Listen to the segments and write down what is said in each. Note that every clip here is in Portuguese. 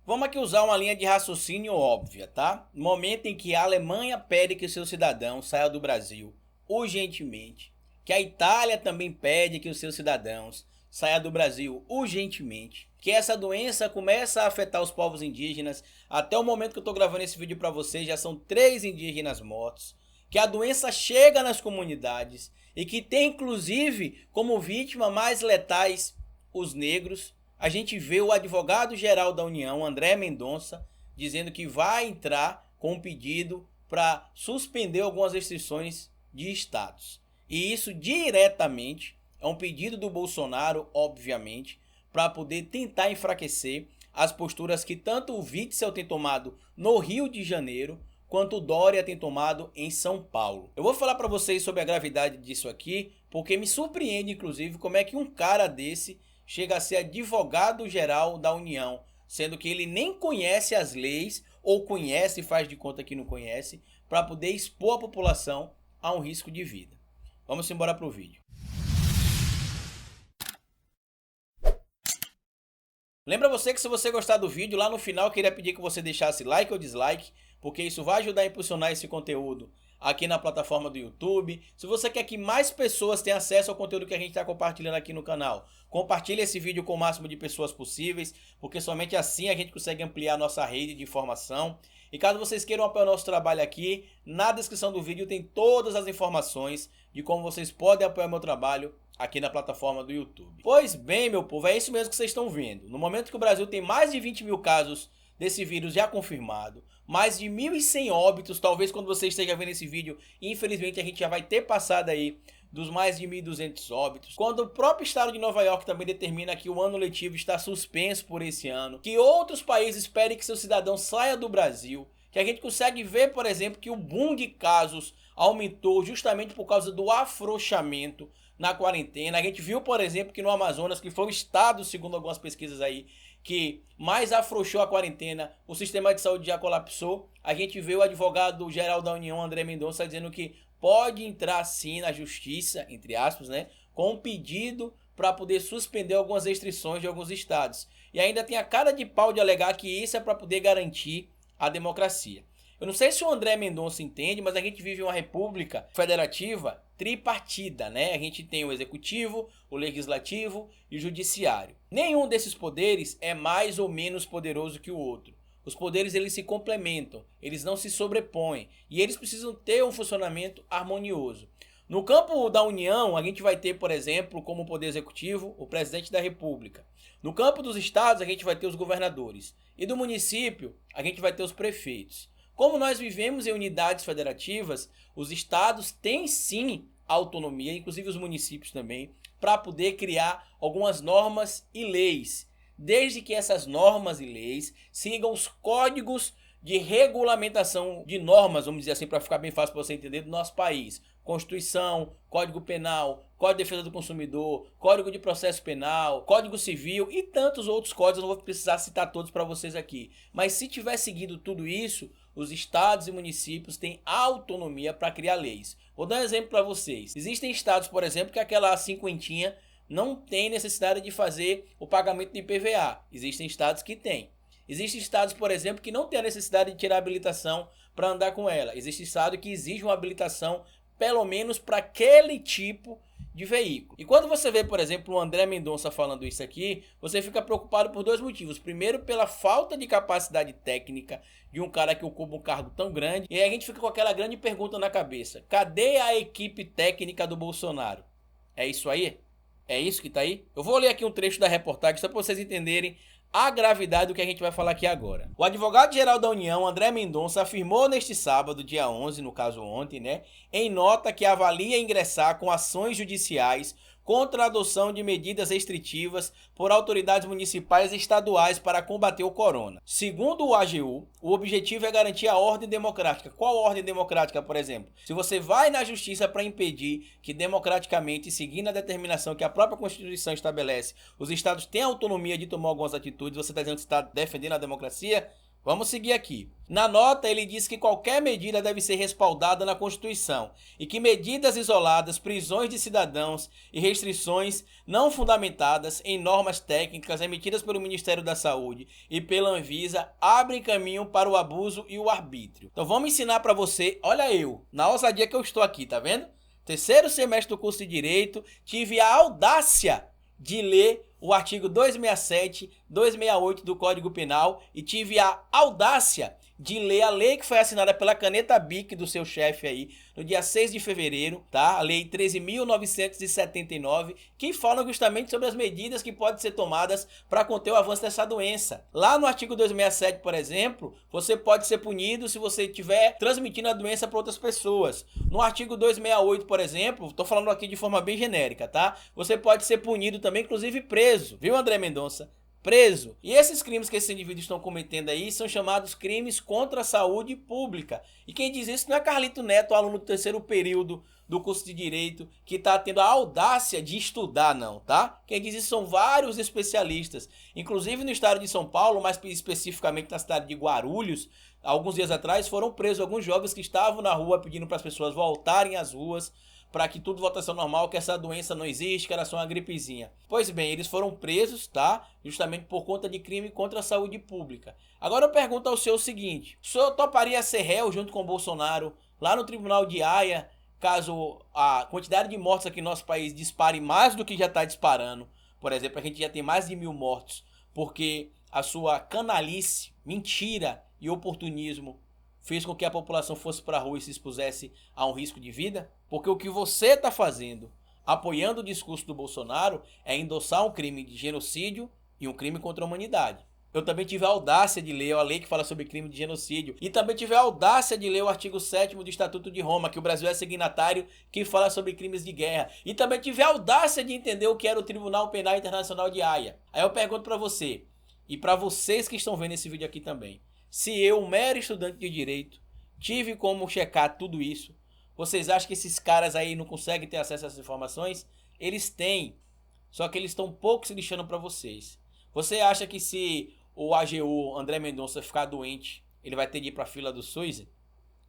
Vamos aqui usar uma linha de raciocínio óbvia, tá? No momento em que a Alemanha pede que seus cidadãos saiam do Brasil urgentemente, que a Itália também pede que os seus cidadãos saiam do Brasil urgentemente, que essa doença começa a afetar os povos indígenas, até o momento que eu estou gravando esse vídeo para vocês já são 3 indígenas mortos, que a doença chega nas comunidades e que tem inclusive como vítima mais letais os negros. A gente vê o advogado-geral da União, André Mendonça, dizendo que vai entrar com um pedido para suspender algumas restrições de estados. E isso diretamente é um pedido do Bolsonaro, obviamente, para poder tentar enfraquecer as posturas que tanto o Witzel tem tomado no Rio de Janeiro, quanto o Dória tem tomado em São Paulo. Eu vou falar para vocês sobre a gravidade disso aqui, porque me surpreende, inclusive, como é que um cara desse chega a ser advogado-geral da União, sendo que ele nem conhece as leis, ou conhece e faz de conta que não conhece, para poder expor a população a um risco de vida. Vamos embora para o vídeo. Lembra você que se você gostar do vídeo, lá no final eu queria pedir que você deixasse like ou dislike, porque isso vai ajudar a impulsionar esse conteúdo aqui na plataforma do YouTube. Se você quer que mais pessoas tenham acesso ao conteúdo que a gente está compartilhando aqui no canal, compartilhe esse vídeo com o máximo de pessoas possíveis, porque somente assim a gente consegue ampliar a nossa rede de informação. E caso vocês queiram apoiar o nosso trabalho aqui, na descrição do vídeo tem todas as informações de como vocês podem apoiar meu trabalho aqui na plataforma do YouTube. Pois bem, meu povo, é isso mesmo que vocês estão vendo. No momento que o Brasil tem mais de 20 mil casos desse vírus já confirmado, mais de 1.100 óbitos, talvez quando você esteja vendo esse vídeo, infelizmente a gente já vai ter passado aí dos mais de 1.200 óbitos. Quando o próprio estado de Nova York também determina que o ano letivo está suspenso por esse ano, que outros países esperem que seus cidadãos saiam do Brasil, que a gente consegue ver, por exemplo, que o boom de casos aumentou justamente por causa do afrouxamento na quarentena. A gente viu, por exemplo, que no Amazonas, que foi o estado, segundo algumas pesquisas aí, que mais afrouxou a quarentena, o sistema de saúde já colapsou. A gente vê o advogado-geral da União, André Mendonça, dizendo que pode entrar sim na justiça, entre aspas, né, com um pedido para poder suspender algumas restrições de alguns estados. E ainda tem a cara de pau de alegar que isso é para poder garantir a democracia. Eu não sei se o André Mendonça entende, mas a gente vive uma república federativa tripartida, né? A gente tem o executivo, o legislativo e o judiciário. Nenhum desses poderes é mais ou menos poderoso que o outro. Os poderes eles se complementam, eles não se sobrepõem e eles precisam ter um funcionamento harmonioso. No campo da União, a gente vai ter, por exemplo, como poder executivo, o presidente da República. No campo dos estados, a gente vai ter os governadores. E do município, a gente vai ter os prefeitos. Como nós vivemos em unidades federativas, os estados têm sim autonomia, inclusive os municípios também, para poder criar algumas normas e leis, desde que essas normas e leis sigam os códigos de regulamentação de normas, vamos dizer assim, para ficar bem fácil para você entender, do nosso país. Constituição, Código Penal, Código de Defesa do Consumidor, Código de Processo Penal, Código Civil e tantos outros códigos, eu não vou precisar citar todos para vocês aqui. Mas se tiver seguido tudo isso, os estados e municípios têm autonomia para criar leis. Vou dar um exemplo para vocês. Existem estados, por exemplo, que aquela cinquentinha não tem necessidade de fazer o pagamento de IPVA. Existem estados que têm. Existem estados, por exemplo, que não tem a necessidade de tirar a habilitação para andar com ela. Existe estado que exige uma habilitação pelo menos para aquele tipo de veículo. E quando você vê, por exemplo, o André Mendonça falando isso aqui, você fica preocupado por dois motivos. Primeiro, pela falta de capacidade técnica de um cara que ocupa um cargo tão grande. E aí a gente fica com aquela grande pergunta na cabeça. Cadê a equipe técnica do Bolsonaro? É isso aí? É isso que tá aí? Eu vou ler aqui um trecho da reportagem só para vocês entenderem a gravidade do que a gente vai falar aqui agora. O advogado-geral da União, André Mendonça, afirmou neste sábado, dia 11, no caso ontem, né, em nota que avalia ingressar com ações judiciais contra a adoção de medidas restritivas por autoridades municipais e estaduais para combater o corona. Segundo o AGU, o objetivo é garantir a ordem democrática. Qual ordem democrática, por exemplo? Se você vai na justiça para impedir que democraticamente, seguindo a determinação que a própria Constituição estabelece, os estados têm autonomia de tomar algumas atitudes, você está dizendo que está defendendo a democracia? Vamos seguir aqui. Na nota, ele diz que qualquer medida deve ser respaldada na Constituição e que medidas isoladas, prisões de cidadãos e restrições não fundamentadas em normas técnicas emitidas pelo Ministério da Saúde e pela Anvisa abrem caminho para o abuso e o arbítrio. Então vamos ensinar para você, olha eu, na ousadia que eu estou aqui, tá vendo? Terceiro semestre do curso de Direito, tive a audácia de ler o artigo 267, 268 do Código Penal e tive a audácia de ler a lei que foi assinada pela caneta BIC do seu chefe aí, no dia 6 de fevereiro, tá? A lei 13.979, que fala justamente sobre as medidas que podem ser tomadas para conter o avanço dessa doença. Lá no artigo 267, por exemplo, você pode ser punido se você estiver transmitindo a doença para outras pessoas. No artigo 268, por exemplo, estou falando aqui de forma bem genérica, tá? Você pode ser punido também, inclusive preso, viu, André Mendonça? Preso. E esses crimes que esses indivíduos estão cometendo aí são chamados crimes contra a saúde pública. E quem diz isso não é Carlito Neto, aluno do terceiro período do curso de Direito, que está tendo a audácia de estudar, não, tá? Quem diz isso são vários especialistas. Inclusive no estado de São Paulo, mais especificamente na cidade de Guarulhos, alguns dias atrás foram presos alguns jovens que estavam na rua pedindo para as pessoas voltarem às ruas, para que tudo voltasse ao normal, que essa doença não existe, que era só uma gripezinha. Pois bem, eles foram presos, tá? Justamente por conta de crime contra a saúde pública. Agora eu pergunto ao senhor o seguinte: o senhor toparia ser réu junto com o Bolsonaro lá no Tribunal de Haia, caso a quantidade de mortes aqui no nosso país dispare mais do que já está disparando? Por exemplo, a gente já tem mais de 1.000 mortos, porque a sua canalice, mentira e oportunismo fez com que a população fosse para a rua e se expusesse a um risco de vida? Porque o que você está fazendo, apoiando o discurso do Bolsonaro, é endossar um crime de genocídio e um crime contra a humanidade. Eu também tive a audácia de ler a lei que fala sobre crime de genocídio e também tive a audácia de ler o artigo 7º do Estatuto de Roma, que o Brasil é signatário, que fala sobre crimes de guerra. E também tive a audácia de entender o que era o Tribunal Penal Internacional de Haia. Aí eu pergunto para você, e para vocês que estão vendo esse vídeo aqui também, se eu, mero estudante de Direito, tive como checar tudo isso, vocês acham que esses caras aí não conseguem ter acesso a essas informações? Eles têm, só que eles estão um pouco se lixando para vocês. Você acha que se o AGU, André Mendonça, ficar doente, ele vai ter de ir para a fila do SUS?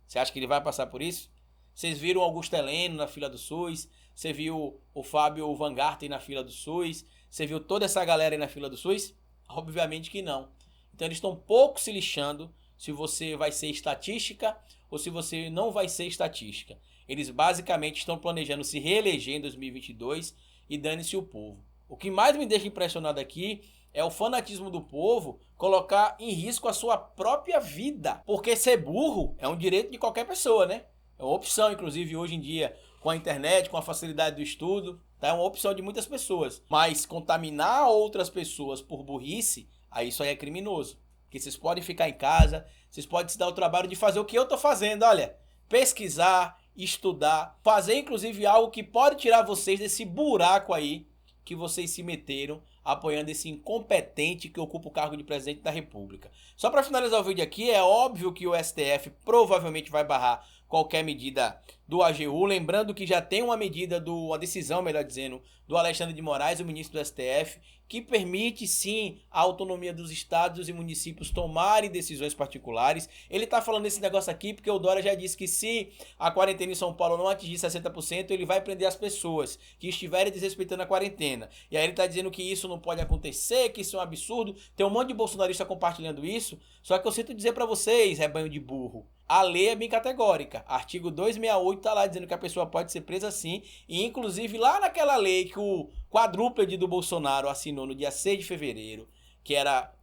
Você acha que ele vai passar por isso? Vocês viram o Augusto Heleno na fila do SUS? Você viu o Fábio Van Garten na fila do SUS? Você viu toda essa galera aí na fila do SUS? Obviamente que não. Então eles estão um pouco se lixando se você vai ser estatística ou se você não vai ser estatística. Eles basicamente estão planejando se reeleger em 2022 e dane-se o povo. O que mais me deixa impressionado aqui é o fanatismo do povo colocar em risco a sua própria vida. Porque ser burro é um direito de qualquer pessoa, né? É uma opção, inclusive, hoje em dia, com a internet, com a facilidade do estudo, tá? É uma opção de muitas pessoas. Mas contaminar outras pessoas por burrice, aí isso aí é criminoso. Porque vocês podem ficar em casa, vocês podem se dar o trabalho de fazer o que eu tô fazendo, olha. Pesquisar, estudar, fazer inclusive algo que pode tirar vocês desse buraco aí que vocês se meteram apoiando esse incompetente que ocupa o cargo de presidente da República. Só para finalizar o vídeo aqui, é óbvio que o STF provavelmente vai barrar qualquer medida do AGU, lembrando que já tem uma medida, uma decisão, melhor dizendo, do Alexandre de Moraes, o ministro do STF, que permite sim a autonomia dos estados e municípios tomarem decisões particulares. Ele está falando esse negócio aqui porque o Dória já disse que se a quarentena em São Paulo não atingir 60%, ele vai prender as pessoas que estiverem desrespeitando a quarentena. E aí ele está dizendo que isso não pode acontecer, que isso é um absurdo. Tem um monte de bolsonarista compartilhando isso. Só que eu sinto dizer para vocês, rebanho de burro, a lei é bem categórica. Artigo 268 está lá dizendo que a pessoa pode ser presa sim. E inclusive lá naquela lei que o quadrúpede do Bolsonaro assinou no dia 6 de fevereiro, que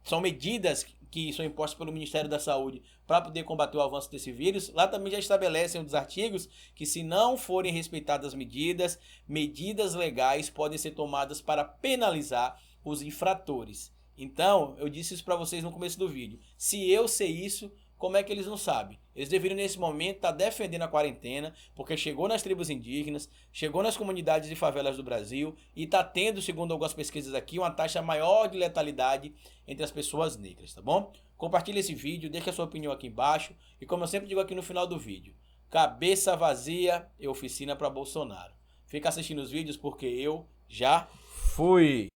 são medidas que são impostas pelo Ministério da Saúde para poder combater o avanço desse vírus, lá também já estabelecem um dos artigos que se não forem respeitadas medidas legais podem ser tomadas para penalizar os infratores. Então, eu disse isso para vocês no começo do vídeo. Se eu sei isso, como é que eles não sabem? Eles deveriam nesse momento estar defendendo a quarentena, porque chegou nas tribos indígenas, chegou nas comunidades e favelas do Brasil e está tendo, segundo algumas pesquisas aqui, uma taxa maior de letalidade entre as pessoas negras, tá bom? Compartilhe esse vídeo, deixe a sua opinião aqui embaixo e como eu sempre digo aqui no final do vídeo, cabeça vazia é oficina para Bolsonaro. Fica assistindo os vídeos porque eu já fui!